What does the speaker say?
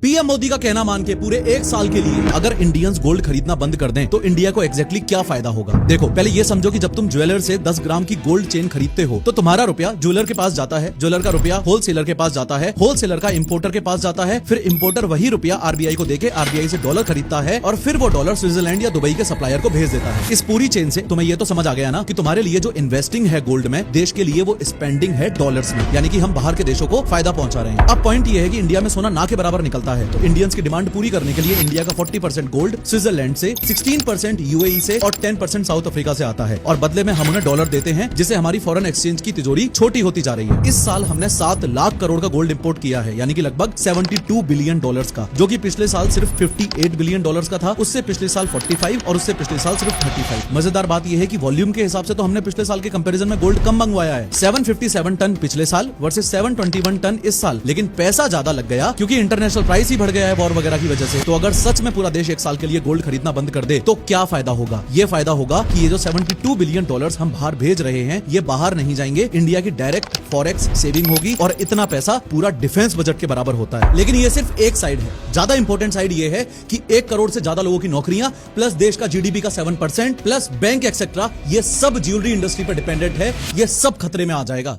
PM Modi का कहना मान के पूरे एक साल के लिए अगर इंडियंस गोल्ड खरीदना बंद कर दें तो इंडिया को एग्जैक्टली क्या फायदा होगा। देखो पहले ये समझो कि जब तुम ज्वेलर से 10 ग्राम की गोल्ड चेन खरीदते हो तो तुम्हारा रुपया ज्वेलर के पास जाता है, ज्वेलर का रुपया होलसेलर के पास जाता है, होलसेलर का इंपोर्टर के पास जाता है, फिर इंपोर्टर वही रुपया आरबीआई को देके आरबीआई से डॉलर खरीदता है और फिर वो डॉलर स्विट्जरलैंड या दुबई के सप्लायर को भेज देता है। इस पूरी चेन से तुम्हें ये तो समझ आ गया ना कि तुम्हारे लिए जो इन्वेस्टिंग है गोल्ड में, देश के लिए वो स्पेंडिंग है डॉलर्स में, यानी कि हम बाहर के देशों को फायदा पहुंचा रहे हैं। अब पॉइंट ये है कि इंडिया में सोना ना के बराबर निकलता है, तो इंडियंस की डिमांड पूरी करने के लिए इंडिया का 40% गोल्ड स्विट्जरलैंड से, 16% यूएई से और 10% साउथ अफ्रीका से आता है और बदले में हम उन्हें डॉलर देते हैं, जिससे हमारी फॉरेन एक्सचेंज की तिजोरी छोटी होती जा रही है। इस साल हमने 7 लाख करोड़ का गोल्ड इंपोर्ट किया है, यानी कि लगभग 72 बिलियन डॉलर्स का, जो कि पिछले साल सिर्फ 58 बिलियन डॉलर्स का था, उससे पिछले साल 45 और उससे पिछले साल सिर्फ 35। मजेदार बात यह है कि वॉल्यूम के हिसाब से तो हमने पिछले साल के कंपैरिजन में गोल्ड कम मंगवाया है, 757 टन पिछले साल वर्सेस 721 टन इस साल, लेकिन पैसा ज्यादा लग गया क्योंकि इंटरनेशनल प्राइस ही बढ़ गया है वॉर वगैरह की वजह से। तो अगर सच में पूरा देश एक साल के लिए गोल्ड खरीदना बंद कर दे तो क्या फायदा होगा? ये फायदा होगा कि ये जो 72 बिलियन डॉलर्स हम बाहर भेज रहे हैं ये बाहर नहीं जाएंगे, इंडिया की डायरेक्ट फॉरेक्स सेविंग होगी और इतना पैसा पूरा डिफेंस बजट के बराबर होता है। लेकिन ये सिर्फ एक साइड है, ज्यादा इंपॉर्टेंट साइड ये है कि 1 करोड़ से ज्यादा लोगों की नौकरियां प्लस देश का जीडीपी का 7% प्लस बैंक एक्सेट्रा, ये सब ज्वेलरी इंडस्ट्री पर डिपेंडेंट है, ये सब खतरे में आ जाएगा।